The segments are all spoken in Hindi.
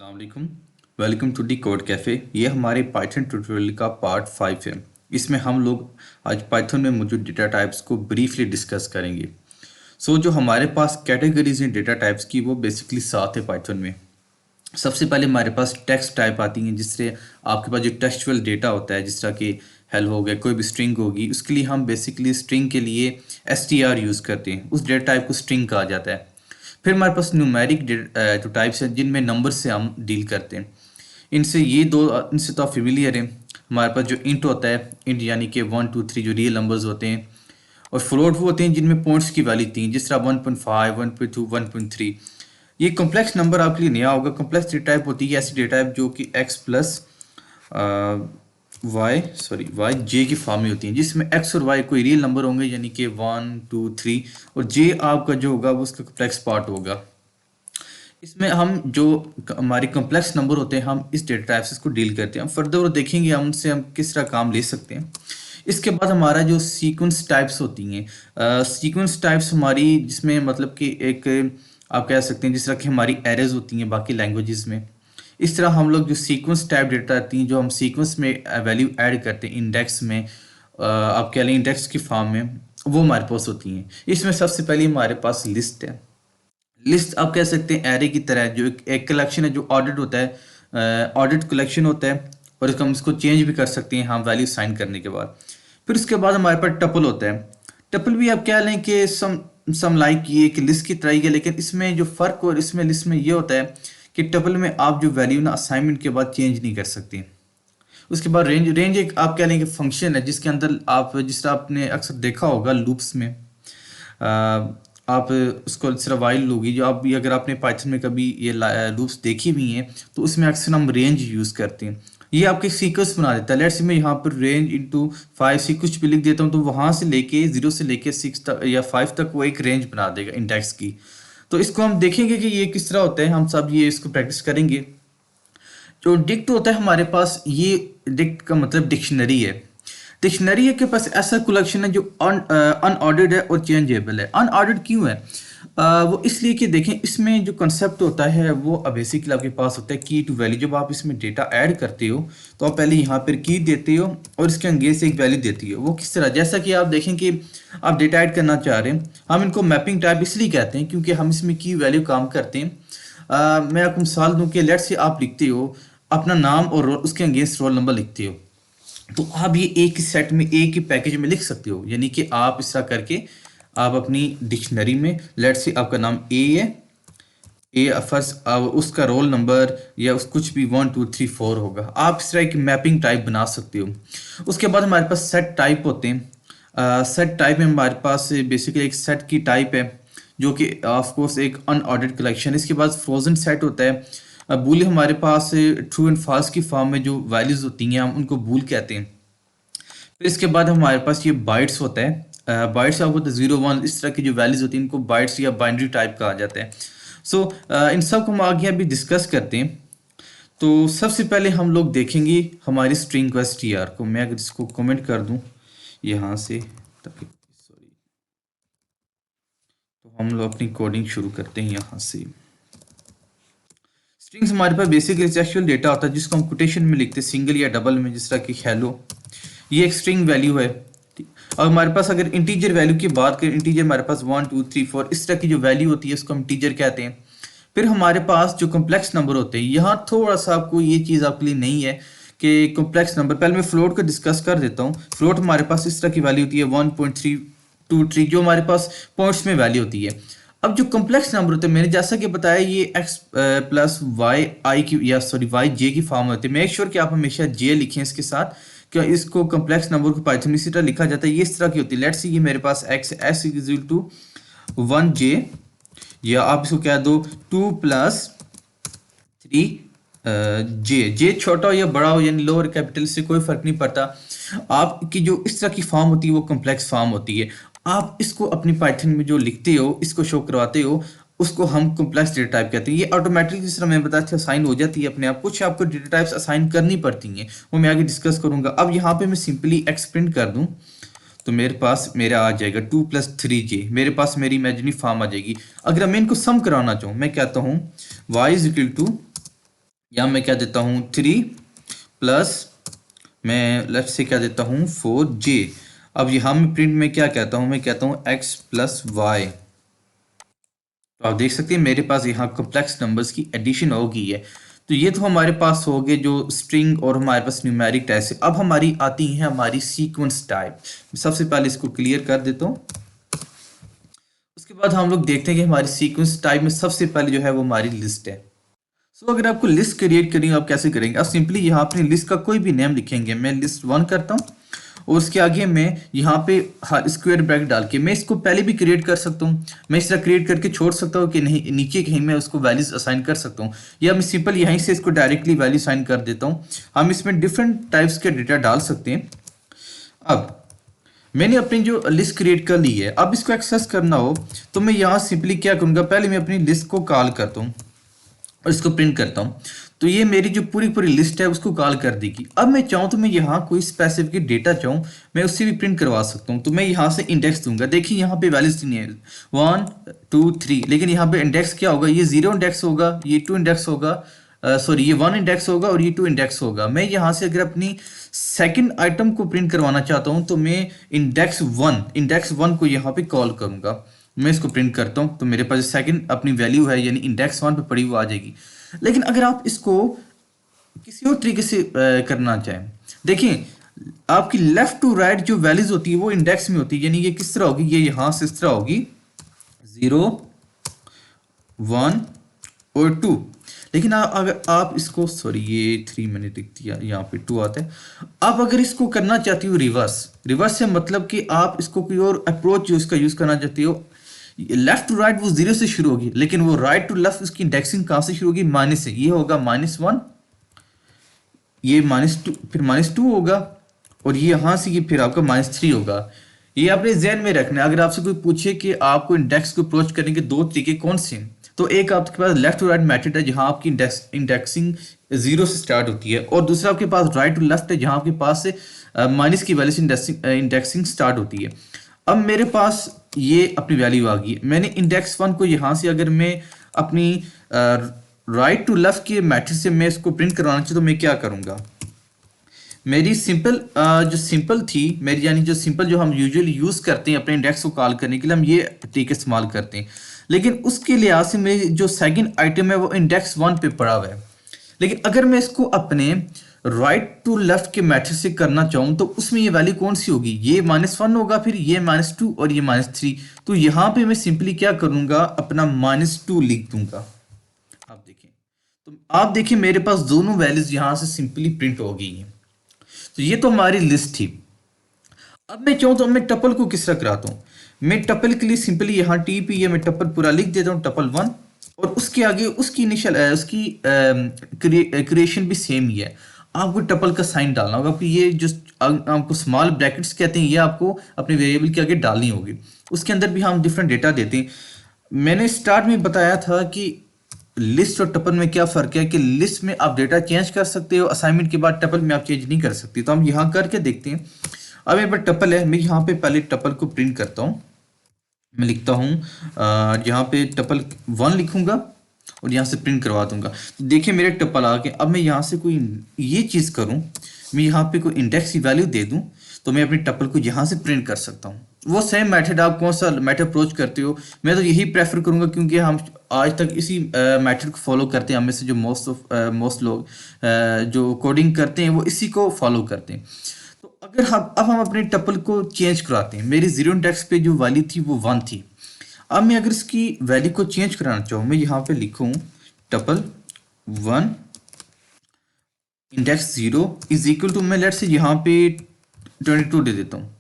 अस्सलाम वालेकुम। Welcome to the code cafe. ये हमारे पाइथन ट्यूटोरियल का पार्ट 5 है। इसमें हम लोग आज पाइथन में मौजूद डेटा टाइप्स को ब्रीफली डिस्कस करेंगे। जो हमारे पास कैटेगरीज हैं डेटा टाइप्स की, वो बेसिकली 7 है पाइथन में। सबसे पहले हमारे पास टेक्स्ट टाइप आती हैं, जिससे आपके पास जो टेक्सचुअल डेटा होता है, जिस तरह कि हेलो हो गया, कोई भी स्ट्रिंग होगी, उसके लिए हम बेसिकली स्ट्रिंग के लिए str यूज़ करते हैं। उस डेटा टाइप को स्ट्रिंग कहा जाता है। फिर हमारे पास न्यूमेरिक जो टाइप्स हैं, जिनमें नंबर से हम डील करते हैं। इनसे तो आप फेमिलियर हैं। हमारे पास जो इंट होता है, इंट यानी कि 1 2 3 जो रियल नंबर्स होते हैं, और फ्लोट वो होते हैं जिनमें पॉइंट्स की वैल्यू थी, जिस तरह 1.5 1.2 1.3। ये कॉम्प्लेक्स नंबर आपके लिए नया होगा। कॉम्प्लेक्स डेटा टाइप होती है ऐसी डेटा टाइप जो कि x प्लस वाई जे की फॉर्म में होती है, जिसमें x और y कोई रियल नंबर होंगे, यानी कि 1 2 3, और j आपका जो होगा वो उसका कॉम्प्लेक्स पार्ट होगा। इसमें हम जो हमारे कॉम्प्लेक्स नंबर होते हैं, हम इस डेटा टाइप से इसको डील करते हैं। हम फर्दर देखेंगे हम किस तरह काम ले सकते हैं। इसके बाद हमारा जो सीक्वेंस टाइप्स होती हैं, सीक्वेंस टाइप्स हमारी, जिसमें मतलब कि एक आप कह सकते हैं जिस तरह की हमारी एरेज होती हैं बाकी लैंग्वेजेस में, इस तरह हम लोग जो सीक्वेंस टाइप डेटा आती हैं, जो हम सीक्वेंस में वैल्यू ऐड करते हैं इंडेक्स में, आप कह लें इंडेक्स की फॉर्म में, वो हमारे पास होती हैं। इसमें सबसे पहले हमारे पास लिस्ट है। लिस्ट आप कह सकते हैं एरे की तरह, जो एक कलेक्शन है जो ऑर्डर्ड होता है, ऑर्डर्ड कलेक्शन होता है, और इसको हम इसको चेंज भी कर सकते हैं हम वैल्यू साइन करने के बाद। फिर उसके बाद हमारे पास टपल होता है। टपल भी आप कह लें कि सम लाइक ये कि लिस्ट की तरह ही है, लेकिन इसमें जो फ़र्क और इसमें लिस्ट में ये होता है कि टपल में आप जो वैल्यू ना असाइनमेंट के बाद चेंज नहीं कर सकते। उसके बाद रेंज रेंज एक आप कह लें कि फंक्शन है, जिसके अंदर आप, जिस तरह आपने अक्सर देखा होगा लूप्स में, आप उसको सिर्फ वाइल लोगी, जो आप भी अगर आपने पाइथन में कभी ये लूप्स देखी हुई हैं, तो उसमें अक्सर हम रेंज यूज़ करते हैं। ये आपके सीक्वेंस बना देता है। लेट्स से मैं यहाँ पर रेंज इंटू 5 कुछ भी लिख देता हूँ, तो वहाँ से लेके 0 से लेके 6 तक या 5 तक वो एक रेंज बना देगा इंडेक्स की। तो इसको हम देखेंगे कि ये किस तरह होता है। हम सब ये इसको प्रैक्टिस करेंगे। जो डिक्ट होता है हमारे पास, ये डिक्ट का मतलब डिक्शनरी है। डिक्शनरी के पास ऐसा कलेक्शन है जो अनऑर्डर्ड है और चेंजेबल है। अनऑर्डर्ड क्यों है? वो इसलिए कि देखें, इसमें जो कंसेप्ट होता है वो बेसिकली आपके पास होता है की टू वैल्यू। जब आप इसमें डेटा ऐड करते हो, तो आप पहले यहाँ पर की देते हो और इसके अंगे से एक वैल्यू देती हो। वो किस तरह, जैसा कि आप देखें कि आप डेटा ऐड करना चाह रहे हैं, हम इनको मैपिंग टाइप इसलिए कहते हैं क्योंकि हम इसमें की वैल्यू काम करते हैं। मैं आपको मिसाल दूं कि लेट्स से आप लिखते हो अपना नाम और रोल, उसके अगेंस्ट रोल नंबर लिखते हो, तो आप ये एक ही सेट में, एक ही पैकेज में लिख सकते हो। यानी कि आप इस तरह करके आप अपनी डिक्शनरी में, लेट्स से आपका नाम ए है, ए फर्स्ट उसका रोल नंबर या उस कुछ भी 1 2 3 4 होगा, आप इस तरह की मैपिंग टाइप बना सकते हो। उसके बाद हमारे पास सेट टाइप होते हैं। सेट टाइप में हमारे पास बेसिकली एक सेट की टाइप है, जो कि ऑफ कोर्स एक अनऑर्डर्ड कलेक्शन। इसके बाद फ्रोजन सेट होता है। बूल हमारे पास ट्रू एंड फॉल्स की फॉर्म में जो वैल्यूज होती हैं, हम उनको बूल कहते हैं। फिर इसके बाद हमारे पास ये बाइट्स होता है। बाइट्स आपको तो 0 1 इस तरह की जो वैल्यूज होती हैं, इनको बाइट्स या बाइनरी टाइप कहा जाता है। इन सब को हम आगे अभी डिस्कस करते हैं। तो सबसे पहले हम लोग देखेंगे हमारी स्ट्रिंग को str को। मैं अगर इसको कमेंट कर दूं यहाँ से, ताकि सॉरी, तो हम लोग अपनी कोडिंग शुरू करते हैं यहाँ से। स्ट्रिंग्स हमारे पास बेसिकली टेक्सचुअल डेटा होता है, जिसको हम कोटेशन में लिखते हैं, सिंगल या डबल में, जिस तरह की हेलो। ये एक स्ट्रिंग वैल्यू है। और हमारे पास अगर इंटीजर वैल्यू की बात करें, इंटीजर हमारे पास 1 2 3 4 इस तरह की जो वैल्यू होती है, उसको हम इंटीजर कहते हैं। फिर हमारे पास जो कॉम्प्लेक्स नंबर होते हैं, यहाँ थोड़ा सा आपको ये चीज़ आपके लिए नहीं है कि कॉम्प्लेक्स नंबर, पहले मैं फ्लोट को डिस्कस कर देता हूँ। फ्लोट हमारे पास इस तरह की वैल्यू होती है 1.323, जो हमारे पास पॉइंट्स में वैल्यू होती है। अब जो कॉम्प्लेक्स नंबर होते हैं, मैंने जैसा कि बताया, ये x प्लस वाई आई की, या सॉरी वाई जे की फॉर्म होती है। मेक श्योर कि आप हमेशा जे लिखें इसके साथ, क्या इसको कॉम्प्लेक्स नंबर को पाइथन में इसी तरह लिखा जाता है। ये इस तरह की होती है। लेट्स सी, ये मेरे पास x s equal to 1j, या आप इसको कह दो 2 प्लस 3 जे छोटा हो या बड़ा हो, यानी लोअर कैपिटल से कोई फर्क नहीं पड़ता। आपकी जो इस तरह की फॉर्म होती है वो कॉम्प्लेक्स फॉर्म होती है। आप इसको अपनी पाइथन में जो लिखते हो, इसको शो करवाते हो, उसको हम कॉम्प्लेक्स डेटा टाइप कहते हैं। ये ऑटोमेटिकली, जिस तरह मैं बताया था, असाइन हो जाती है अपने आप। कुछ आपको डेटा टाइप्स असाइन करनी पड़ती हैं, वो मैं आगे डिस्कस करूंगा। अब यहाँ पे मैं सिंपली एक्सप्लेन कर दूं, तो मेरे पास मेरा आ जाएगा 2 प्लस 3j। मेरे पास मेरी इमेजिनरी फॉर्म आ जाएगी। अगर मैं इनको सम कराना चाहूँ, मैं कहता हूँ y इज इक्वल टू यहाँ मैं क्या देता हूँ 3 प्लस मैं लेफ्ट से क्या देता हूँ 4j। अब यहाँ मैं प्रिंट में क्या कहता हूँ, मैं कहता हूँ x प्लस वाई। तो आप देख सकते हैं मेरे पास यहाँ कॉम्प्लेक्स नंबर्स की एडिशन हो गई है। तो ये तो हमारे पास हो गए जो स्ट्रिंग और हमारे पास न्यूमेरिक टाइप से। अब हमारी आती है हमारी सीक्वेंस टाइप। सबसे पहले इसको क्लियर कर देता हूँ। उसके बाद हम लोग देखते हैं कि हमारी सीक्वेंस टाइप में सबसे पहले जो है वो हमारी लिस्ट है। सो अगर आपको लिस्ट क्रिएट करनी हो आप कैसे करेंगे, आप सिंपली यहाँ अपनी लिस्ट का कोई भी नेम लिखेंगे। मैं लिस्ट 1 करता हूँ और उसके आगे मैं यहाँ पे स्क्वायर ब्रैकेट डाल के मैं इसको पहले भी क्रिएट कर सकता हूँ। मैं इस तरह क्रिएट करके छोड़ सकता हूँ कि नहीं नीचे कहीं मैं उसको वैल्यूज असाइन कर सकता हूँ, या मैं सिंपल यहीं से इसको डायरेक्टली वैल्यू असाइन कर देता हूँ। हम इसमें डिफरेंट टाइप्स के डेटा डाल सकते हैं। अब मैंने अपनी जो लिस्ट क्रिएट कर ली है, अब इसको एक्सेस करना हो तो मैं यहाँ सिंपली क्या करूँगा, पहले मैं अपनी लिस्ट को कॉल करता हूँ और इसको प्रिंट करता हूँ। तो ये मेरी जो पूरी पूरी लिस्ट है उसको कॉल कर देगी। अब मैं चाहूँ तो मैं यहाँ कोई स्पेसिफिक डेटा चाहूँ मैं उससे भी प्रिंट करवा सकता हूँ। तो मैं यहाँ से इंडेक्स दूंगा। देखिए यहाँ पे वैल्यूज नहीं है 1 2 3, लेकिन यहाँ पे इंडेक्स क्या होगा, ये 0 इंडेक्स होगा, ये 2 इंडेक्स होगा, सॉरी ये 1 इंडेक्स होगा और ये 2 इंडेक्स होगा। मैं यहाँ से अगर अपनी सेकंड आइटम को प्रिंट करवाना चाहता हूँ तो मैं इंडेक्स 1 को यहाँ पे कॉल करूँगा। मैं इसको प्रिंट करता हूँ तो मेरे पास सेकंड अपनी वैल्यू है यानी इंडेक्स 1 पे पड़ी हुई आ जाएगी। लेकिन अगर आप इसको किसी और तरीके से करना चाहें, देखिए आपकी लेफ्ट टू राइट जो वैल्यूज होती है वो इंडेक्स में होती है, यानी ये किस तरह होगी, ये यहाँ से इस तरह होगी 0 1 और 2। लेकिन अगर आप इसको, सॉरी ये 3 मैंने लिख दिया, यहाँ पे 2 आता है। आप अगर इसको करना चाहती हो रिवर्स से मतलब कि आप इसको कोई और अप्रोच जो इसका यूज करना चाहती हो, लेफ्ट टू राइट वो 0 से शुरू होगी, लेकिन वो राइट टू लेफ्ट उसकी इंडेक्सिंग कहाँ से शुरू होगी, माइनस से। ये होगा -1, ये -2, फिर -2 होगा और ये यहाँ से ये फिर आपका -3 होगा। ये आपने ध्यान में रखना है। अगर आपसे कोई पूछे कि आपको इंडेक्स को अप्रोच करने के 2 तरीके कौन से हैं, तो एक आपके पास लेफ्ट टू राइट मेथड है जहां आपकी इंडेक्सिंग 0 से स्टार्ट होती है, और दूसरा आपके पास राइट टू लेफ्ट है जहां आपके पास से माइनस की वैल्यू से इंडेक्सिंग स्टार्ट होती है। अब मेरे पास ये अपनी वैल्यू आ गई। मैंने इंडेक्स 1 को यहाँ से अगर मैं अपनी राइट टू लेफ्ट के मैट्रिक्स से मैं इसको प्रिंट करवाना चाहिए तो मैं क्या करूँगा, मेरी सिंपल जो सिंपल थी मेरी, यानी जो सिंपल जो हम यूजुअली यूज़ करते हैं अपने इंडेक्स को कॉल करने के लिए, हम ये तरीके इस्तेमाल करते हैं। लेकिन उसके लिहाज से मेरी जो सेकंड आइटम है वो इंडेक्स 1 पे पड़ा हुआ है। लेकिन अगर मैं इसको अपने राइट टू लेफ्ट के मैट्रिक्स से करना चाहूँ तो उसमें ये वैल्यू कौन सी होगी, ये -1 होगा, फिर ये -2 और ये -3। तो यहाँ पे मैं सिंपली क्या करूँगा, अपना -2 लिख दूंगा। आप देखें, तो आप देखिए मेरे पास दोनों वैल्यूज यहाँ से सिंपली प्रिंट हो गई हैं। तो ये तो हमारी लिस्ट थी। अब मैं चाहूँ तो मैं टपल को किस तरह कराता हूँ, मैं टपल के लिए सिंपली यहाँ टीपी मैं टपल पूरा लिख देता हूँ, टपल 1, और उसके आगे उसकी इनिशियल उसकी क्रिएशन भी सेम ही है। आपको टपल का साइन डालना होगा, कि ये जो आपको स्मॉल ब्रैकेट्स कहते हैं ये आपको अपने वेरिएबल के आगे डालनी होगी। उसके अंदर भी हम डिफरेंट डेटा देते हैं। मैंने स्टार्ट में बताया था कि लिस्ट और टपल में क्या फ़र्क है, कि लिस्ट में आप डेटा चेंज कर सकते हो, असाइनमेंट के बाद टपल में आप चेंज नहीं कर सकते। तो हम यहाँ करके देखते हैं। अब एक बार टपल है, मैं यहाँ पे पहले टपल को प्रिंट करता हूँ। मैं लिखता हूँ यहाँ पे टपल 1 लिखूंगा और यहाँ से प्रिंट करवा दूंगा। तो देखिए मेरे टपल आ गए। अब मैं यहाँ से कोई ये चीज़ करूँ, मैं यहाँ पे कोई इंडेक्स की वैल्यू दे दूँ तो मैं अपने टपल को यहाँ से प्रिंट कर सकता हूँ। वो सेम मेथड आप कौन सा मेथड अप्रोच करते हो, मैं तो यही प्रेफर करूँगा, क्योंकि हम आज तक इसी मेथड को फॉलो करते हैं। हमें से जो मोस्ट लोग जो कोडिंग करते हैं वो इसी को फॉलो करते हैं। तो अगर हम अपने टपल को चेंज कराते हैं, मेरी 0 इंडेक्स पे जो वैल्यू थी वो 1 थी। अब मैं अगर इसकी वैल्यू को चेंज कराना चाहूँ, मैं यहाँ पे लिखूँ tuple 1 index 0 is equal to, मैं लेट से यहाँ पे 22 दे देता हूँ।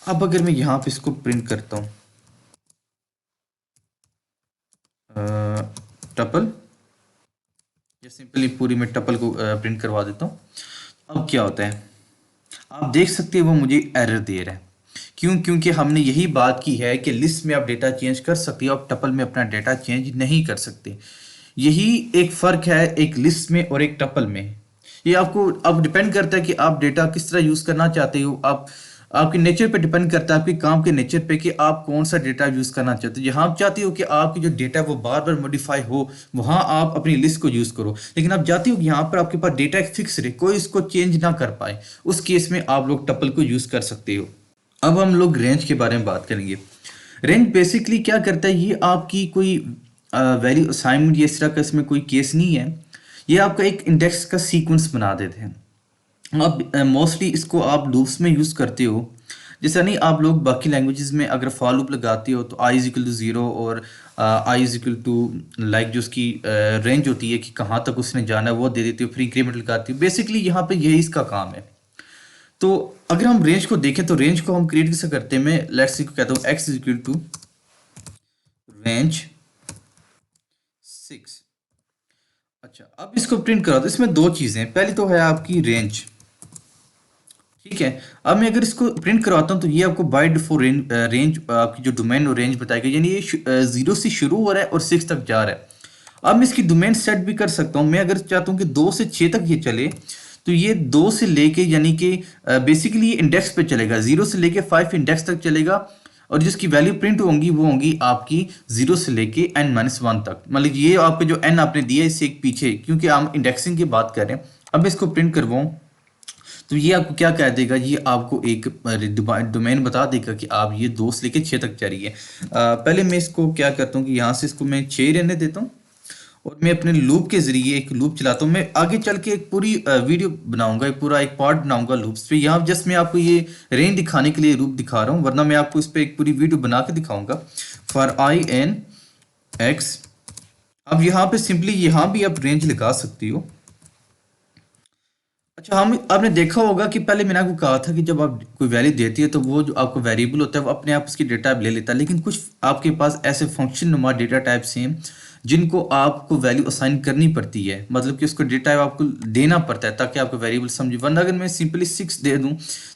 अब अगर मैं यहाँ पे इसको प्रिंट करता हूँ टपल, या सिंपली पूरी मैं टपल को प्रिंट करवा देता हूँ। अब क्या होता है आप देख सकते हैं, वो मुझे एरर दे रहा है। क्यों? क्योंकि हमने यही बात की है कि लिस्ट में आप डेटा चेंज कर सकते हो, आप टपल में अपना डेटा चेंज नहीं कर सकते। यही एक फ़र्क है एक लिस्ट में और एक टपल में। ये आपको अब डिपेंड करता है कि आप डेटा किस तरह यूज़ करना चाहते हो। आप आपके नेचर पे डिपेंड करता है, आपके काम के नेचर पे, कि आप कौन सा डेटा यूज करना चाहते हो। जहां आप चाहते हो कि आपकी जो डेटा है वो बार बार मॉडिफाई हो, वहां आप अपनी लिस्ट को यूज करो। लेकिन आप चाहते हो कि यहाँ पर आपके पास डेटा एक फिक्स रहे, कोई इसको चेंज ना कर पाए, उस केस में आप लोग टपल को यूज कर सकते हो। अब हम लोग रेंज के बारे में बात करेंगे। रेंज बेसिकली क्या करता है, ये आपकी कोई वैल्यू असाइनमेंट या इस तरह का इसमें कोई केस नहीं है। ये आपका एक इंडेक्स का सीक्वेंस बना देते हैं। अब मोस्टली इसको आप लूप्स में यूज़ करते हो। जैसा नहीं, आप लोग बाकी लैंग्वेजेस में अगर फॉर लूप लगाते हो तो I is equal to zero और I is equal to like जो उसकी रेंज होती है कि कहाँ तक उसने जाना है वो दे देती हो, फिर इंक्रीमेंट लगाती हो। बेसिकली यहाँ पे यही इसका काम है। तो अगर हम रेंज को देखें तो रेंज को हम क्रिएट कैसे करते हैं, मैं लेट्स सी को कहता हूँ X is equal to range 6। अच्छा, अब इसको प्रिंट करा तो इसमें दो चीज़ें हैं। पहली तो है आपकी रेंज, ठीक है। अब मैं अगर इसको प्रिंट करवाता हूँ तो ये आपको बाय डिफॉल्ट रेंज आपकी जो डोमेन और रेंज बताएगा, यानी ये 0 से शुरू हो रहा है और 6 तक जा रहा है। अब मैं इसकी डोमेन सेट भी कर सकता हूँ। मैं अगर चाहता हूँ कि 2 से 6 तक ये चले तो ये 2 से लेके यानी कि बेसिकली ये इंडेक्स पे चलेगा, 0 से लेके 5 इंडेक्स तक चलेगा। और जिसकी वैल्यू प्रिंट होंगी वो होंगी आपकी 0 से लेके n-1 तक। मतलब ये आपको जो n आपने दिया है इससे एक पीछे, क्योंकि हम इंडेक्सिंग की बात कर रहे हैं। अब इसको प्रिंट करवाऊँ तो ये आपको क्या कह देगा, ये आपको एक डोमेन बता देगा कि आप ये 2 से लेके 6 तक जा रही है। पहले मैं इसको क्या करता हूँ कि यहाँ से इसको मैं 6 रहने देता हूँ और मैं अपने लूप के जरिए एक लूप चलाता हूँ। मैं आगे चल के एक पूरी वीडियो बनाऊंगा, एक पूरा एक पार्ट बनाऊंगा लूप्स पे। यहाँ जस्ट मैं आपको ये रेंज दिखाने के लिए लूप दिखा रहा हूँ, वरना मैं आपको इस पर एक पूरी वीडियो बना के दिखाऊंगा। फॉर आई एन एक्स, अब यहाँ पे सिंपली यहाँ भी आप रेंज लगा सकती हो। अच्छा, हम आपने देखा होगा कि पहले मैंने आपको कहा था कि जब आप कोई वैल्यू देती है तो वो जो आपको वेरिएबल होता है वो अपने आप उसकी डेटा टाइप ले लेता है। लेकिन कुछ आपके पास ऐसे फंक्शन नुमा डेटा टाइप्स हैं जिनको आपको वैल्यू असाइन करनी पड़ती है, मतलब कि उसको डेटा टाइप आपको देना पड़ता है ताकि आपको वेरिएबल समझे। वरना अगर मैं सिंपली 6 दे दूं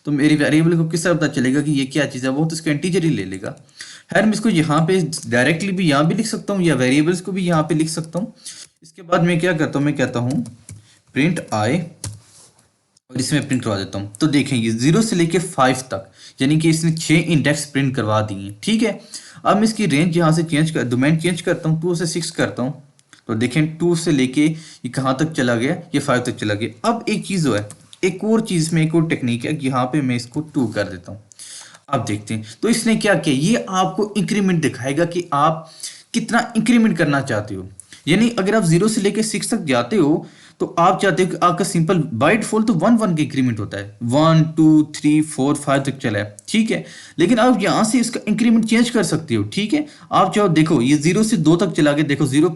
तो मेरी वेरिएबल को किस तरह पता चलेगा कि ये क्या चीज़ है, वो तो इसको इंटीजर ही ले लेगा। खैर, मैं इसको यहाँ पे डायरेक्टली भी यहाँ भी लिख सकता हूँ या वेरिएबल्स को भी यहाँ पे लिख सकता हूँ। इसके बाद मैं क्या करता हूँ, मैं कहता हूँ प्रिंट आई और इसमें प्रिंट करवा देता हूँ। तो देखें ये 0 से लेके 5 तक, यानी कि इसने 6 इंडेक्स प्रिंट करवा दिए, ठीक है। अब मैं इसकी रेंज यहाँ से चेंज कर, डोमेन चेंज करता हूँ, 2 से 6 करता हूँ। तो देखें 2 से लेके ये कहाँ तक चला गया, ये 5 तक चला गया। अब एक चीज़ है, एक और चीज़ में एक और टेक्निक है कि यहाँ पे मैं इसको 2 कर देता हूँ। आप देखते हैं तो इसने क्या किया, ये आपको इंक्रीमेंट दिखाएगा कि आप कितना इंक्रीमेंट करना चाहते हो। यानी अगर आप 0 से लेकर 6 तक जाते हो तो आप चाहते हो कि आपका सिंपल बाय डिफॉल्ट तो 1 1 का इंक्रीमेंट होता है, 1 2 3 4 5 तक चला है, ठीक है। लेकिन आप यहाँ से इसका इंक्रीमेंट चेंज कर सकते हो, ठीक है। आप चाहो, देखो ये 0 से 2 तक चला गया, देखो 0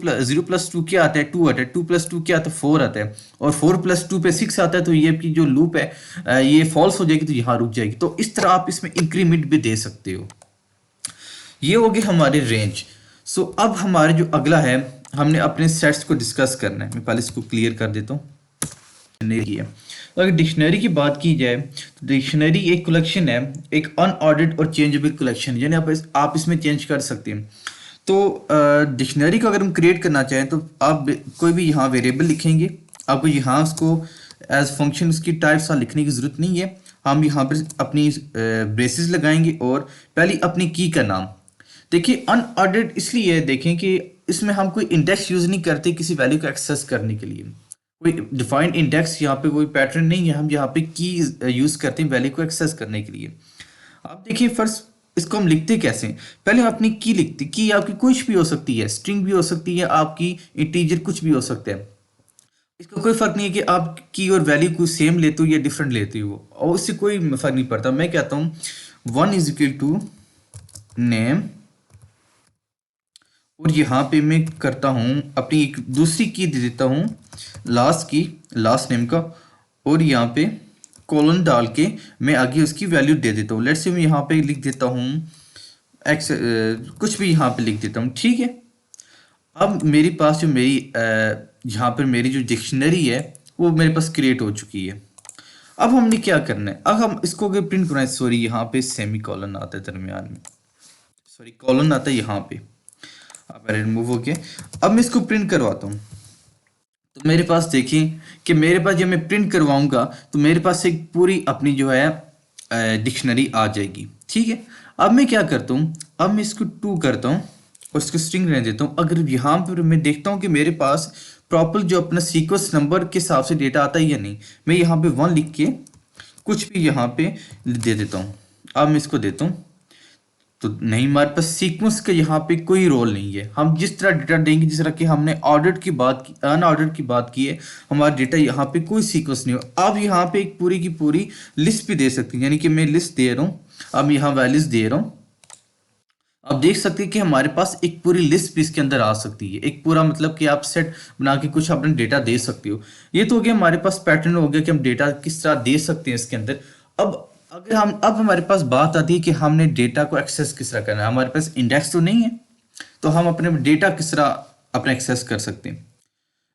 प्लस 2 क्या आता है, 2 आता है, 2 प्लस 2 क्या आता है, 4 आता है, और 4 प्लस 2 पे 6 आता है। तो ये आपकी जो लूप है ये फॉल्स हो जाएगी, तो यहाँ रुक जाएगी। तो इस तरह आप इसमें इंक्रीमेंट भी दे सकते हो। ये हो गए हमारे रेंज। सो अब हमारे जो अगला है, हमने अपने सेट्स को डिस्कस करना है। मैं पहले इसको क्लियर कर देता हूँ। डिक्शनरी है, तो अगर डिक्शनरी की बात की जाए तो डिक्शनरी एक कलेक्शन है, एक अनऑर्डर्ड और चेंजेबल कलेक्शन, यानी आप इसमें चेंज कर सकते हैं। तो डिक्शनरी को अगर हम क्रिएट करना चाहें तो आप कोई भी यहाँ वेरिएबल लिखेंगे, आपको यहाँ उसको एज फंक्शन उसकी टाइप्स लिखने की ज़रूरत नहीं है। हम यहाँ पर अपनी ब्रेसेस लगाएंगे और पहली अपनी की का नाम। देखिए अनऑर्डर्ड इसलिए है, देखें कि इसमें हम कोई इंडेक्स यूज़ नहीं करते किसी वैल्यू को एक्सेस करने के लिए। कोई डिफाइंड इंडेक्स यहाँ पे कोई पैटर्न नहीं है, हम यहाँ पे की यूज़ करते हैं वैल्यू को एक्सेस करने के लिए। आप देखिए फर्स्ट इसको हम लिखते कैसे, पहले हम अपनी की लिखते। की आपकी कुछ भी हो सकती है, स्ट्रिंग भी हो सकती है, आपकी इंटीजर कुछ भी हो सकता है। इसका कोई फर्क नहीं है कि आप की और वैल्यू को सेम लेते हो या डिफरेंट लेते हो, और उससे कोई फर्क नहीं पड़ता। मैं कहता हूँ 1 इज इक्वल टू नेम, और यहाँ पे मैं करता हूँ अपनी एक दूसरी की दे देता हूँ लास्ट की, लास्ट नेम का, और यहाँ पे कॉलन डाल के मैं आगे उसकी वैल्यू दे देता हूँ। लेट्स से मैं यहाँ पे लिख देता हूँ एक्स, कुछ भी यहाँ पे लिख देता हूँ, ठीक है। अब मेरे पास जो मेरी यहाँ पर मेरी जो डिक्शनरी है वो मेरे पास क्रिएट हो चुकी है। अब हमने क्या करना है, अब हम इसको अगर प्रिंट करना है, सॉरी यहाँ पे सेमी कॉलन आता है दरमियान में, सॉरी कॉलन आता है यहाँ पे, अब रिमूव हो गया। अब मैं इसको प्रिंट करवाता हूँ तो मेरे पास देखिए कि मेरे पास जब मैं प्रिंट करवाऊंगा तो मेरे पास एक पूरी अपनी जो है डिक्शनरी आ जाएगी। ठीक है, अब मैं क्या करता हूँ, अब मैं इसको 2 करता हूँ और इसको स्ट्रिंग रहने देता हूँ। अगर यहाँ पर मैं देखता हूँ कि मेरे पास प्रॉपर जो अपना सीक्वेंस नंबर के हिसाब से डेटा आता है या नहीं, मैं यहाँ पे 1 लिख के कुछ भी यहाँ पे दे देता हूँ। अब मैं इसको देता हूँ तो नहीं, हमारे पास सीक्वेंस का यहाँ पे कोई रोल नहीं है। हम जिस तरह डेटा देंगे, जिस तरह कि हमने ऑर्डर्ड की बात की, अनऑर्डर्ड की बात की है, हमारा डेटा यहाँ पे कोई सीक्वेंस नहीं हो। अब यहाँ पे एक पूरी की पूरी लिस्ट भी दे सकते हैं, यानी कि मैं लिस्ट दे रहा हूँ, अब यहाँ वैल्यूज दे रहा हूँ। अब देख सकते हैं कि हमारे पास एक पूरी लिस्ट भी इसके अंदर आ सकती है, एक पूरा मतलब कि आप सेट बना के कुछ अपना डेटा दे सकते हो। ये तो हो गया हमारे पास पैटर्न हो गया कि हम डेटा किस तरह दे सकते हैं इसके अंदर। अब अगर हम अब हमारे पास बात आती है कि हमने डेटा को एक्सेस किस तरह करना है। हमारे पास इंडेक्स तो नहीं है, तो हम अपने डेटा किस तरह अपना एक्सेस कर सकते हैं।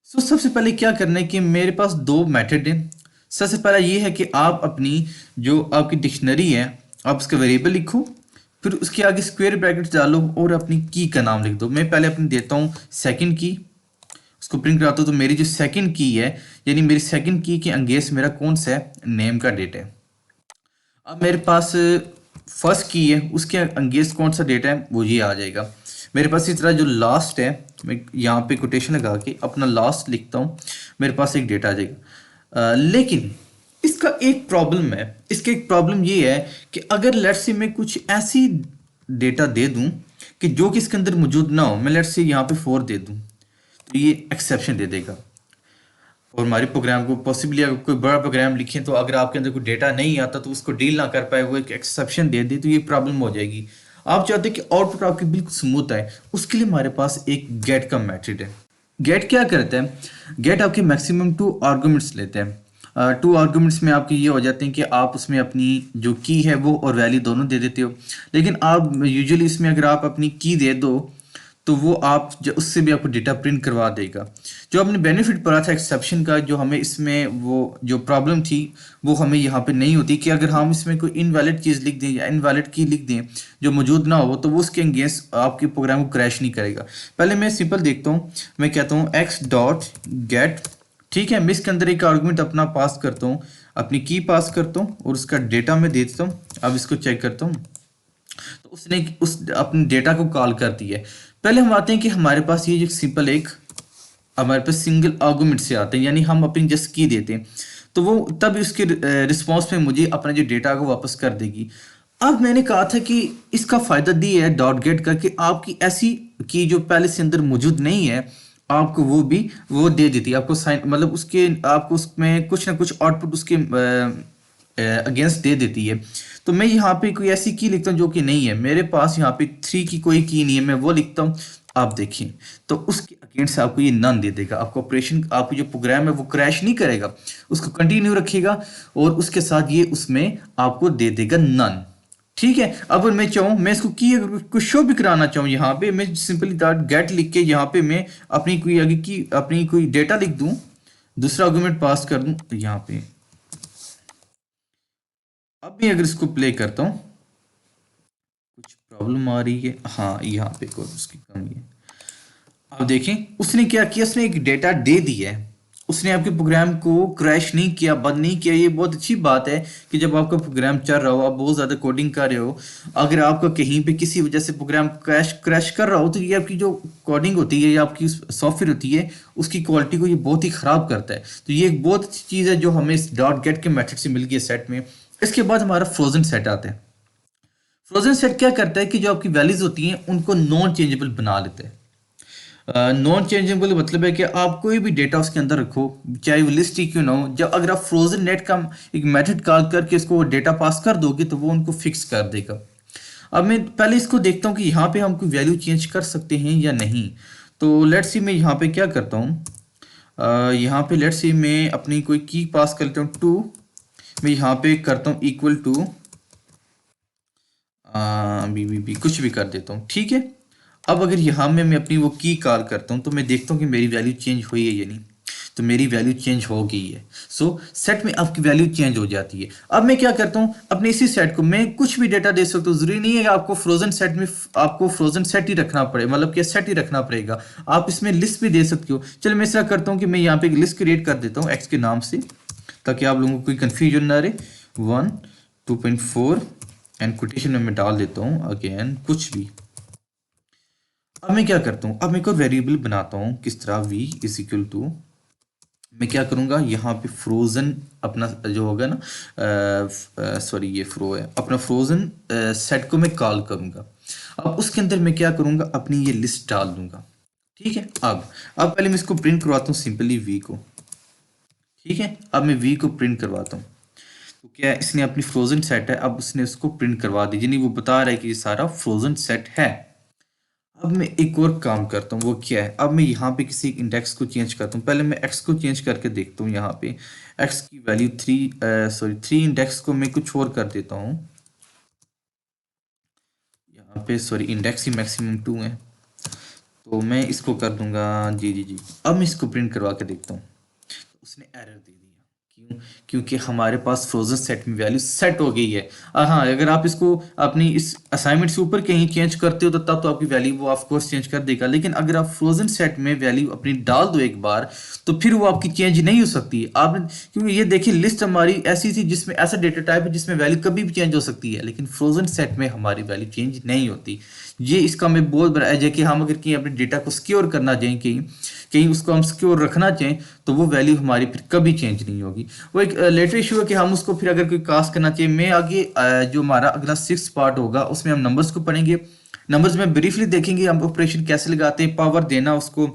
सो सबसे पहले क्या करना है कि मेरे पास 2 मेथड हैं। सबसे पहला ये है कि आप अपनी जो आपकी डिक्शनरी है, आप उसका वेरिएबल लिखो, फिर उसके आगे स्क्वायर ब्रैकेट डालो और अपनी की का नाम लिख दो। मैं पहले अपनी देता हूँ सेकंड की, उसको प्रिंट कराता हूँ। तो मेरी जो सेकंड की है, यानी मेरी सेकंड की के अंगेंस्ट मेरा कौन सा है, नेम का डेटा है। अब मेरे पास फर्स्ट की है, उसके अंगेंस्ट कौन सा डेटा है, वो ये आ जाएगा। मेरे पास इस तरह जो लास्ट है, मैं यहाँ पे कोटेशन लगा के अपना लास्ट लिखता हूँ, मेरे पास एक डेटा आ जाएगा। लेकिन इसका एक प्रॉब्लम है। इसका एक प्रॉब्लम ये है कि अगर लेट्स से मैं कुछ ऐसी डेटा दे दूं कि जो कि इसके अंदर मौजूद ना हो, मैं लेट्स से यहाँ पे 4 दे दूं, तो ये एक्सेप्शन दे देगा। और हमारे प्रोग्राम को पॉसिबली अगर कोई बड़ा प्रोग्राम लिखें तो अगर आपके अंदर कोई डेटा नहीं आता तो उसको डील ना कर पाए, वो एक एक्सेप्शन दे दे, तो ये प्रॉब्लम हो जाएगी। आप चाहते हैं कि आउटपुट आपकी बिल्कुल स्मूथ आए, उसके लिए हमारे पास एक गेट का मेथड है। गेट क्या करता है, गेट आपके मैक्सिमम 2 आर्गुमेंट्स लेते हैं। 2 आर्गुमेंट्स में आपके ये हो जाते हैं कि आप उसमें अपनी जो की है वो और वैल्यू दोनों दे देते हो। लेकिन आप यूजुअली इसमें अगर आप अपनी की दे दो तो वो आप उससे भी आपको डेटा प्रिंट करवा देगा। जो हमने बेनिफिट पढ़ा था एक्सेप्शन का, जो हमें इसमें वो जो प्रॉब्लम थी वो हमें यहाँ पे नहीं होती कि अगर हम इसमें कोई इनवैलिड चीज़ लिख दें या इनवैलिड की लिख दें जो मौजूद ना हो, तो वो उसके अगेंस्ट आपके प्रोग्राम को क्रैश नहीं करेगा। पहले मैं सिंपल देखता हूँ, मैं कहता हूँ एक्स डॉट गेट, ठीक है, मैं इसके अंदर एक आर्गुमेंट अपना पास करता हूँ, अपनी की पास करता हूँ और उसका डेटा मैं दे देता हूँ। अब इसको चेक करता हूँ तो उसने उस अपने डेटा को कॉल कर दिया है। पहले हम आते हैं कि हमारे पास ये जो सिंपल एक हमारे पास सिंगल आर्गुमेंट से आते हैं, यानी हम अपनी जस्ट की देते हैं तो वो तब उसके रिस्पॉन्स में मुझे अपना जो डेटा को वापस कर देगी। अब मैंने कहा था कि इसका फायदा दिया है डॉट गेट का कि आपकी ऐसी की जो पहले से अंदर मौजूद नहीं है, आपको वो भी वो दे देती है, आपको साइन मतलब उसके आपको उसमें कुछ ना कुछ आउटपुट उसके अगेंस्ट दे देती है। तो मैं यहाँ पे कोई ऐसी की लिखता हूँ जो कि नहीं है, मेरे पास यहाँ पे 3 की कोई की नहीं है, मैं वो लिखता हूँ। आप देखिए तो उसके अगेंस्ट आपको ये नन दे देगा। आपको ऑपरेशन आपकी जो प्रोग्राम है वो क्रैश नहीं करेगा, उसको कंटिन्यू रखेगा और उसके साथ ये उसमें आपको दे देगा नन। ठीक है, अब मैं चाहूँ मैं इसको की अगर कुछ शो भी कराना चाहूँ, यहाँ पे मैं सिंपली डॉट गेट लिख के यहाँ पे मैं अपनी कोई आगे की अपनी कोई डेटा लिख दूँ, दूसरा आर्गुमेंट पास कर दूँ यहाँ पे। अब मैं अगर इसको प्ले करता हूँ कुछ प्रॉब्लम आ रही है, हाँ यहाँ पे कोई उसकी कमी है। अब देखें उसने क्या किया, उसने एक डेटा दे दिया है, उसने आपके प्रोग्राम को क्रैश नहीं किया, बंद नहीं किया। ये बहुत अच्छी बात है कि जब आपका प्रोग्राम चल रहा हो, आप बहुत ज़्यादा कोडिंग कर रहे हो, अगर आपका कहीं पे किसी वजह से प्रोग्राम क्रैश कर रहा हो तो ये आपकी जो कोडिंग होती है या आपकी सॉफ्टवेयर होती है उसकी क्वालिटी को ये बहुत ही ख़राब करता है। तो ये एक बहुत अच्छी चीज़ है जो हमें इस डॉट गेट के मेथड से मिल गई है सेट में। इसके बाद हमारा फ्रोजन सेट आता है। फ्रोजन सेट क्या करता है कि जो आपकी वैल्यूज होती हैं उनको नॉन चेंजेबल बना लेते हैं। नॉन चेंजेबल मतलब है कि आप कोई भी डेटा उसके अंदर रखो, चाहे वो लिस्ट ही क्यों ना हो, जब अगर आप फ्रोजन नेट का एक मेथड कॉल करके इसको डेटा पास कर दोगे तो वो उनको फिक्स कर देगा। अब मैं पहले इसको देखता हूँ कि यहाँ पे हम कोई वैल्यू चेंज कर सकते हैं या नहीं। तो लेट्स सी मैं यहाँ पे क्या करता हूँ, यहाँ पे लेट्स सी मैं अपनी कोई की पास कर लेता हूँ 2, मैं यहाँ पे करता हूँ इक्वल टू बी कुछ भी कर देता हूँ। ठीक है, अब अगर यहाँ में मैं अपनी वो की कॉल करता हूँ तो मैं देखता हूँ कि मेरी वैल्यू चेंज हुई है या नहीं, तो मेरी वैल्यू चेंज हो गई है। सो सेट में आपकी वैल्यू चेंज हो जाती है। अब मैं क्या करता हूँ, अपने इसी सेट को मैं कुछ भी डेटा दे सकता हूँ, जरूरी नहीं है कि आपको फ्रोजन सेट में आपको फ्रोजन सेट ही रखना पड़े, मतलब कि सेट ही रखना पड़ेगा, आप इसमें लिस्ट भी दे सकते हो। चलो मैं ऐसा करता हूँ कि मैं यहाँ पे एक लिस्ट क्रिएट कर देता हूँ एक्स के नाम से, ताकि आप लोगों को कोई कन्फ्यूजन ना रहे। 1 2.4 एंड कोटेशन में मैं डाल देता हूँ अगेन कुछ भी। अब मैं क्या करता हूँ, अब मैं कोई वेरिएबल बनाता हूँ किस तरह v इज इक्वल टू, मैं क्या करूँगा यहाँ पे फ्रोजन अपना जो होगा ना, सॉरी ये फ्रो है, अपना फ्रोजन सेट को मैं कॉल करूँगा। अब उसके अंदर मैं क्या करूँगा, अपनी ये लिस्ट डाल दूंगा। ठीक है, अब पहले मैं इसको प्रिंट करवाता हूँ सिंपली v को। ठीक है, अब मैं v को प्रिंट करवाता हूँ। तो क्या है, इसने अपनी फ्रोजन सेट है, अब उसने उसको प्रिंट करवा दी, यानी वो बता रहा है कि ये सारा फ्रोजन सेट है। अब मैं एक और काम करता हूँ, वो क्या है, अब मैं यहाँ पे किसी इंडेक्स को चेंज करता हूँ। पहले मैं x को चेंज करके देखता हूँ। यहाँ पे x की वैल्यू 3 इंडेक्स को मैं कुछ और कर देता हूँ। यहाँ पे सॉरी इंडेक्स ही मैक्सिमम 2 है, तो मैं इसको कर दूंगा जी। अब मैं इसको प्रिंट करवा के देखता हूँ, तो उसने एरर दे दिया। क्यों? क्योंकि हमारे पास फ्रोजन सेट में वैल्यू सेट हो गई है। हाँ, अगर आप इसको अपनी इस असाइनमेंट से ऊपर कहीं चेंज करते हो तो तब तो आपकी वैल्यू वो ऑफ कोर्स चेंज कर देगा, लेकिन अगर आप फ्रोजन सेट में वैल्यू अपनी डाल दो एक बार, तो फिर वो आपकी चेंज नहीं हो सकती। आपने क्योंकि ये देखिए लिस्ट हमारी ऐसी थी जिसमें ऐसा डेटा टाइप है जिसमें वैल्यू कभी भी चेंज हो सकती है, लेकिन फ्रोजन सेट में हमारी वैल्यू चेंज नहीं होती। ये इसका मैं बहुत बड़ा एज है कि हम अगर कहीं अपने डेटा को सिक्योर करना चाहें, कहीं कहीं उसको हम सिक्योर रखना चाहें, तो वो वैल्यू हमारी फिर कभी चेंज नहीं होगी। वो एक लेटर इशू है कि हम उसको फिर अगर कोई कास्ट करना चाहिए। मैं आगे जो हमारा अगला 6th पार्ट होगा उसमें हम नंबर्स को पढ़ेंगे। नंबर्स में ब्रीफली देखेंगे हम ऑपरेशन कैसे लगाते हैं, पावर देना उसको,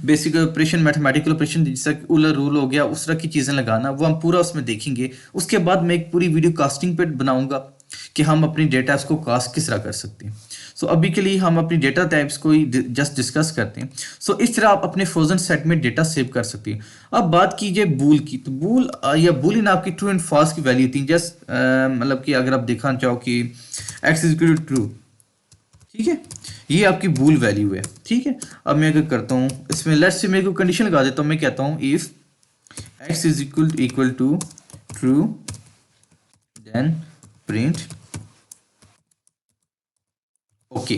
बेसिक ऑपरेशन, मैथमेटिकल ऑपरेशन जैसा ऊलर रूल हो गया, उस तरह की चीज़ें लगाना, वो हम पूरा उसमें देखेंगे। उसके बाद मैं एक पूरी वीडियो कास्टिंग पे बनाऊंगा कि हम अपनी डेटा को कास्ट किस तरह कर सकते हैं। सो अभी के लिए हम अपनी डेटा टाइप्स को ही जस्ट डिस्कस करते हैं। सो इस तरह आप अपने फ्रोजन सेट में डेटा सेव कर सकते हैं। अब बात कीजिए बूल की, तो बूल या बूलियन आपकी ट्रू एंड फॉल्स की वैल्यू थी। जस्ट मतलब कि अगर आप दिखाना चाहो कि x is equal to true, ठीक है, ये आपकी बूल वैल्यू है। ठीक है, अब मैं अगर करता हूँ इसमें, लेट्स से मेरे को कंडीशन लगा देता हूँ। मैं कहता हूँ if x is equal to true then print okay.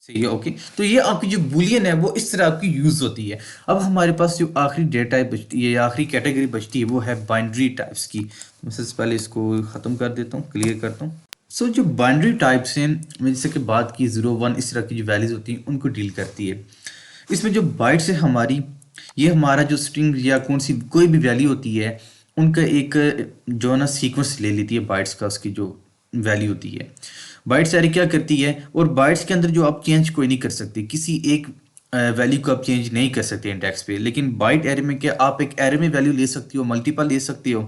सही है, ओके। तो ये आपकी जो बुलियन है वो इस तरह आपकी यूज होती है। अब हमारे पास जो आखिरी डेटा टाइप बचती है या आखिरी कैटेगरी बचती है वो है बाइनरी टाइप्स की। मैं सबसे पहले इसको ख़त्म कर देता हूँ, क्लियर करता हूँ। सो जो बाइनरी टाइप्स हैं, मैं जैसे कि बात की 0 1 इस तरह की जो वैल्यूज होती हैं उनको डील करती है। इसमें जो बाइट्स है हमारी, ये हमारा जो स्ट्रिंग या कौन सी कोई भी वैल्यू होती है उनका एक जो है ना सीक्वेंस ले लेती है बाइट्स का, उसकी जो वैल्यू होती है। बाइट्स एरे क्या करती है, और बाइट्स के अंदर जो आप चेंज कोई नहीं कर सकते, किसी एक वैल्यू को आप चेंज नहीं कर सकते इंडेक्स पे। लेकिन बाइट एरे में क्या, आप एक एरे में वैल्यू ले सकती हो, मल्टीपल ले सकती हो।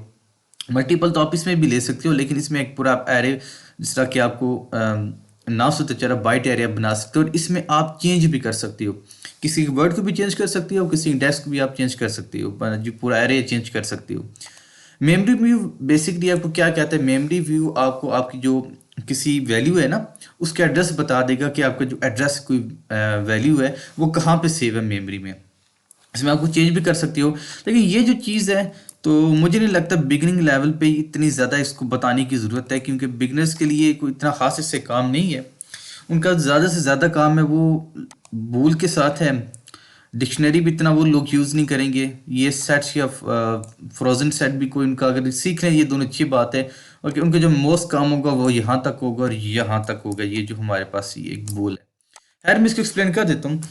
मल्टीपल तो आप इसमें भी ले सकते हो, लेकिन इसमें एक पूरा एरे जिस तरह कि आपको नाम से तो चला बाइट एरे बना सकते हो, और इसमें आप चेंज भी कर सकते हो। किसी वर्ड को भी चेंज कर सकते हो, किसी इंडेक्स को भी आप चेंज कर सकते हो, जो पूरा एरे चेंज कर सकते हो। मेमोरी व्यू बेसिकली आपको क्या कहता है, मेमोरी व्यू आपको आपकी जो किसी वैल्यू है ना उसके एड्रेस बता देगा कि आपका जो एड्रेस कोई वैल्यू है वो कहाँ पे सेव है मेमोरी में। इसमें आपको चेंज भी कर सकती हो। लेकिन ये जो चीज़ है, तो मुझे नहीं लगता बिगिनिंग लेवल पे इतनी ज़्यादा इसको बताने की ज़रूरत है, क्योंकि बिगनर्स के लिए कोई इतना ख़ास इससे काम नहीं है। उनका ज़्यादा से ज़्यादा काम है वो बूल के साथ है। डिक्शनरी भी इतना वो लोग यूज़ नहीं करेंगे। ये सेट्स या फ्रोजन सेट भी कोई उनका अगर सीख लें, ये दोनों अच्छी बात है। और कि उनका जो मोस्ट काम होगा वो यहाँ तक होगा और यहाँ तक होगा, ये जो हमारे पास ये एक बूल है। खैर मैं इसको एक्सप्लेन कर देता हूँ।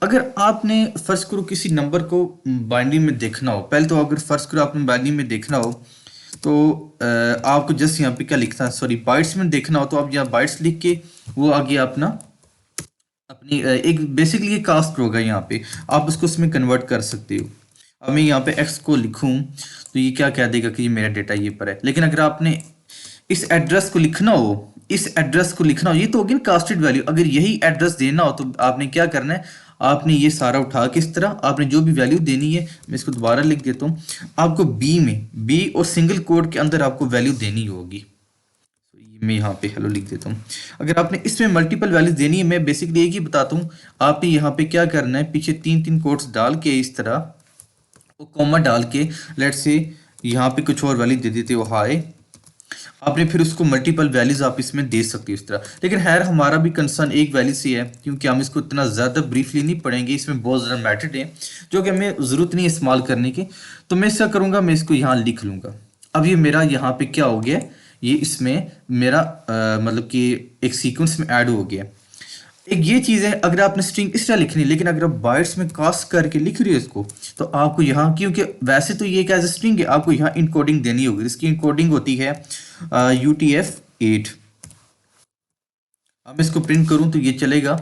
अगर आपने फर्स्ट करो किसी नंबर को बाइनरी में देखना हो, पहले तो अगर फर्स्ट करो आपने बाइनरी में देखना हो तो आपको जस्ट यहाँ पे क्या लिखना है, सॉरी बाइट्स में देखना हो तो आप यहाँ बाइट्स लिख के वो आगे अपना अपनी एक बेसिकली ये कास्ट होगा, यहाँ पे आप उसको उसमें कन्वर्ट कर सकते हो। अब मैं यहाँ पे x को लिखूँ तो ये क्या कह देगा कि ये मेरा डेटा ये पर है। लेकिन अगर आपने इस एड्रेस को लिखना हो, इस एड्रेस को लिखना हो, ये तो होगी ना कास्टेड वैल्यू। अगर यही एड्रेस देना हो तो आपने क्या करना है, आपने ये सारा उठा के इस तरह आपने जो भी वैल्यू देनी है, मैं इसको दोबारा लिख देता हूँ, आपको बी में, बी और सिंगल कोड के अंदर आपको वैल्यू देनी होगी। मैं यहाँ पे हेलो लिख देता हूँ। अगर आपने इसमें मल्टीपल वैल्यूज देनी है, मैं बेसिकली एक ही बताता हूँ। आपने यहाँ पे क्या करना है, पीछे 3 कोट्स डाल के इस तरह वो कॉमा डाल के, लेट से यहाँ पे कुछ और वैल्यू दे देते हो हाई, आपने फिर उसको मल्टीपल वैल्यूज आप इसमें दे सकते हो इस तरह। लेकिन खैर हमारा भी कंसर्न एक वैल्यू से है, क्योंकि हम इसको इतना ज़्यादा ब्रीफली नहीं पढ़ेंगे, इसमें बहुत ज़्यादा मैथड है जो कि हमें ज़रूरत नहीं है इस्तेमाल करने की। तो मैं इसका करूँगा, मैं इसको यहाँ लिख लूँगा। अब ये मेरा यहाँ पे क्या हो गया, ये इसमें मेरा मतलब कि एक सीक्वेंस में ऐड हो गया। एक ये चीज़ है, अगर आपने स्ट्रिंग इस तरह लिखनी है, लेकिन अगर आप बाइट्स में कास्ट करके लिख रहे हो इसको, तो आपको यहाँ, क्योंकि वैसे तो ये एक एज स्ट्रिंग है, आपको यहाँ इनकोडिंग देनी होगी। इसकी इनकोडिंग होती है UTF-8। अब इसको प्रिंट करूँ तो ये चलेगा,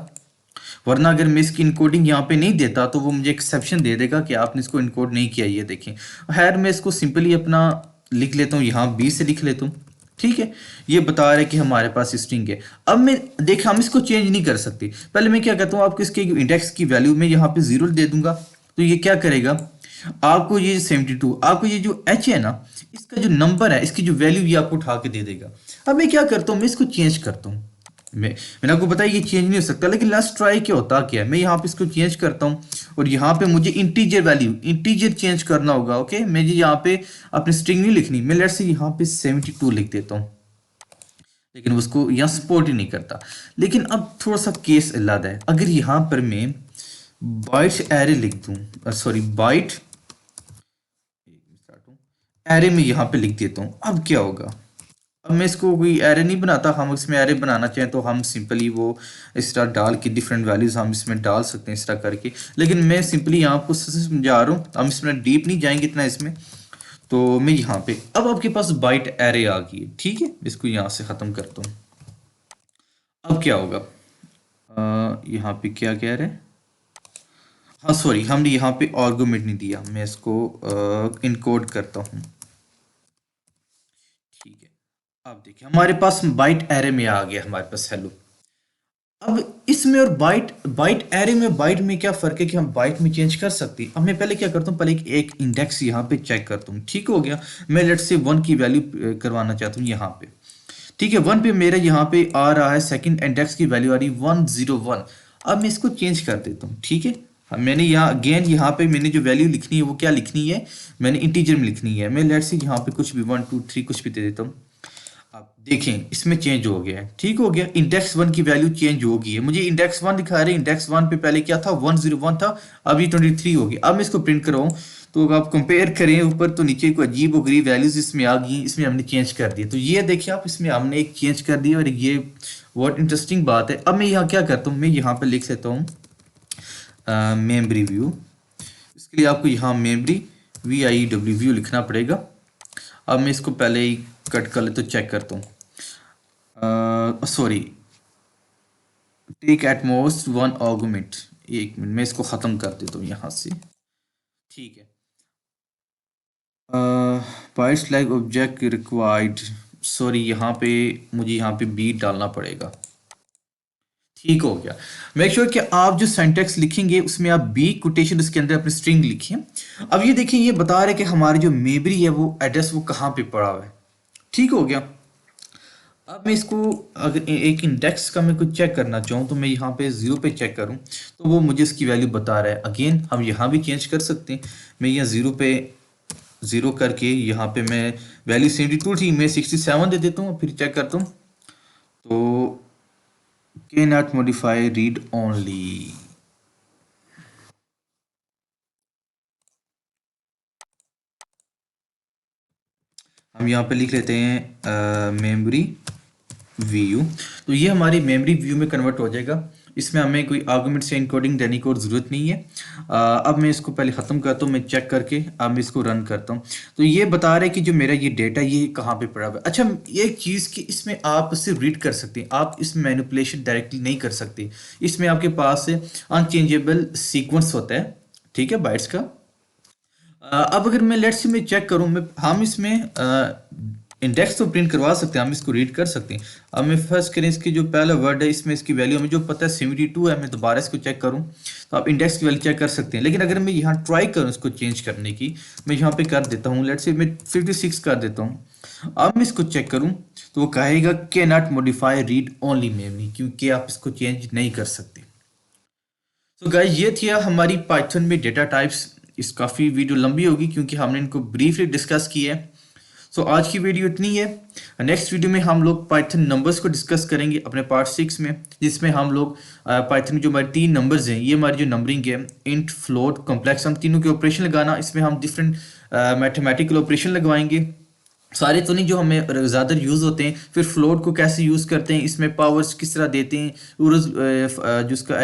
वरना अगर मैं इसकी इनकोडिंग यहाँ पे नहीं देता तो वो मुझे एक्सेप्शन दे देगा कि आपने इसको इनकोड नहीं किया। ये देखें, खैर मैं इसको सिंपली अपना लिख लेता हूँ, यहाँ बी से लिख लेता हूँ। ठीक है, ये बता रहा है कि हमारे पास स्ट्रिंग है। अब मैं देख, हम इसको चेंज नहीं कर सकते। पहले मैं क्या कहता हूँ, आपको इसके इंडेक्स की वैल्यू में यहाँ पे 0 दे दूंगा, तो ये क्या करेगा, आपको ये 72, आपको ये जो h है ना, इसका जो नंबर है, इसकी जो वैल्यू ये आपको उठा के दे देगा। अब मैं क्या करता हूँ, मैं इसको चेंज करता हूँ। मैंने आपको बताया ये चेंज नहीं हो सकता, लेकिन लास्ट ट्राई क्या होता क्या है, मैं यहाँ पे इसको चेंज करता हूँ और यहाँ पे मुझे इंटीजर वैल्यू, इंटीजर चेंज करना होगा। ओके, मैं यहाँ पे अपनी स्ट्रिंग नहीं लिखनी, मैं लेट्स से यहाँ पे 72 लिख देता हूँ, लेकिन उसको यहाँ सपोर्ट ही नहीं करता। लेकिन अब थोड़ा सा केस अलग है, अगर यहाँ पर मैं बाइट एरे लिख दूँ, सॉरी बाइट एरे में यहाँ पे लिख देता हूँ, अब क्या होगा। अब मैं इसको कोई एरे नहीं बनाता, हम इसमें एरे बनाना चाहें तो हम सिंपली वो इस तरह डाल के डिफरेंट वैल्यूज हम इसमें डाल सकते हैं इस तरह करके। लेकिन मैं सिंपली यहाँ आपको समझा रहा हूँ, हम इसमें डीप नहीं जाएंगे इतना इसमें। तो मैं यहाँ पे, अब आपके पास बाइट एरे आ गई है, ठीक है, इसको यहाँ से ख़त्म करता हूँ। अब क्या होगा, यहाँ पे क्या कह रहे हैं, हाँ सॉरी, हमने यहाँ पे आर्गुमेंट नहीं दिया, मैं इसको इनकोड करता हूँ। ठीक है, अब देखिए हमारे पास बाइट एरे में आ गया हमारे पास हेलो। अब इसमें और बाइट बाइट एरे में, बाइट में क्या फ़र्क है कि हम बाइट में चेंज कर सकते हैं। अब मैं पहले क्या करता हूँ, पहले एक इंडेक्स यहाँ पे चेक करता हूँ। ठीक हो गया, मैं लेट से 1 की वैल्यू करवाना चाहता हूँ यहाँ पे। ठीक है, 1 पे मेरा यहाँ पे आ रहा है, सेकंड इंडेक्स की वैल्यू आ रही 101। अब मैं इसको चेंज कर देता हूँ। ठीक है, मैंने यहाँ अगेन यहाँ पे मैंने जो वैल्यू लिखनी है वो क्या लिखनी है, मैंने इंटीजर में लिखनी है। मैं लेट से यहाँ पे कुछ भी 1 2 3 कुछ भी दे देता हूँ। आप देखें इसमें चेंज हो गया है, ठीक हो गया, इंडेक्स 1 की वैल्यू चेंज हो गई है। मुझे इंडेक्स 1 दिखा रहे, इंडेक्स 1 पे पहले क्या था, 101 था, अभी 23 हो गया। अब मैं इसको प्रिंट कराऊँ तो आप कंपेयर करें ऊपर तो नीचे को अजीब हो गई वैल्यूज इसमें आ गई, इसमें हमने चेंज कर दिया। तो ये देखिए आप, इसमें हमने एक चेंज कर दिया और ये बहुत इंटरेस्टिंग बात है। अब मैं यहाँ क्या करता हूँ, मैं यहाँ पर लिख लेता हूँ मेमरी व्यू। इसके लिए आपको यहाँ मेमरी VIW लिखना पड़ेगा। अब मैं इसको पहले ही कट कर ले तो चेक करता हूँ, sorry, take at most 1 argument. एक मिनट, मैं इसको ख़त्म कर देता हूँ यहाँ से। ठीक है, bytes like object required, sorry यहाँ पे मुझे यहाँ पे बी डालना पड़ेगा। ठीक हो गया, मेक श्योर कि आप जो सिंटैक्स लिखेंगे उसमें आप बी कोटेशन उसके अंदर अपनी स्ट्रिंग लिखिए। अब ये देखिए, ये बता रहे कि हमारी जो मेमोरी है वो एड्रेस वो कहाँ पे पड़ा हुआ है। ठीक हो गया, अब मैं इसको अगर एक इंडेक्स का मैं कुछ चेक करना चाहूँ तो मैं यहाँ पे 0 पे चेक करूँ तो वो मुझे इसकी वैल्यू बता रहा है। अगेन हम यहाँ भी चेंज कर सकते हैं, मैं यहाँ 0 पे 0 करके यहाँ पे मैं वैल्यू 72 थी, मैं 67 दे देता हूँ, फिर चेक करता हूँ तो can not modify read only. हम यहाँ पे लिख लेते हैं मेमोरी व्यू, तो ये हमारी मेमोरी व्यू में कन्वर्ट हो जाएगा। इसमें हमें कोई आर्गुमेंट से इनकोडिंग देने की और ज़रूरत नहीं है। अब मैं इसको पहले ख़त्म करता हूँ, मैं चेक करके अब मैं इसको रन करता हूँ तो ये बता रहा है कि जो मेरा ये डेटा ये कहाँ पे पड़ा हुआ है। अच्छा, ये एक चीज़ कि इसमें आप सिर्फ रीड कर सकते हैं, आप इसमें मैनिपुलेशन डायरेक्टली नहीं कर सकते। इसमें आपके पास अनचेंजेबल सीक्वेंस होता है, ठीक है, बाइट्स का। अब अगर मैं लेट्स से मैं चेक करूं, मैं हम इसमें इंडेक्स तो प्रिंट करवा सकते हैं, हम इसको रीड कर सकते हैं। अब मैं फर्स्ट करें, इसकी जो पहला वर्ड है इसमें इसकी वैल्यू हमें जो पता है 72 है, मैं दोबारा इसको चेक करूं तो आप इंडेक्स की वैल्यू चेक कर सकते हैं। लेकिन अगर मैं यहाँ ट्राई करूं इसको चेंज करने की, मैं यहाँ पे कर देता हूँ, लेट्स से मैं 56 कर देता हूँ। अब मैं इसको चेक करूँ तो वो कहेगा can not modify read only memory, क्योंकि आप इसको चेंज नहीं कर सकते। तो गाइस ये थी हमारी पाइथन में डेटा टाइप्स। इस काफ़ी वीडियो लंबी होगी क्योंकि हमने इनको ब्रीफली डिस्कस किया है। सो आज की वीडियो इतनी है। नेक्स्ट वीडियो में हम लोग पाइथन नंबर्स को डिस्कस करेंगे अपने पार्ट 6 में, जिसमें हम लोग पाइथन में जो हमारे 3 नंबर्स हैं, ये हमारी जो नंबरिंग है, इंट, फ्लोट, कॉम्प्लेक्स, हम तीनों के ऑपरेशन लगाना, इसमें हम डिफरेंट मैथमेटिकल ऑपरेशन लगवाएंगे। सारे तो नहीं जो हमें ज़्यादा यूज़ होते हैं, फिर फ्लोट को कैसे यूज़ करते हैं, इसमें पावर्स किस तरह देते हैं, उर्स जो उसका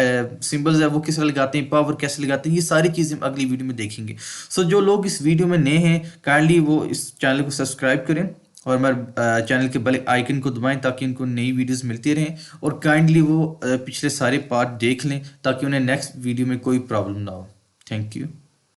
सिंबल्स है वो किस तरह लगाते हैं, पावर कैसे लगाते हैं, ये सारी चीज़ें हम अगली वीडियो में देखेंगे। सो जो लोग इस वीडियो में नए हैं, काइंडली वो इस चैनल को सब्सक्राइब करें और हमारे चैनल के बेल आइकन को दबाएं ताकि उनको नई वीडियोस मिलती रहें, और काइंडली वो पिछले सारे पार्ट देख लें ताकि उन्हें नेक्स्ट वीडियो में कोई प्रॉब्लम ना हो। Thank you.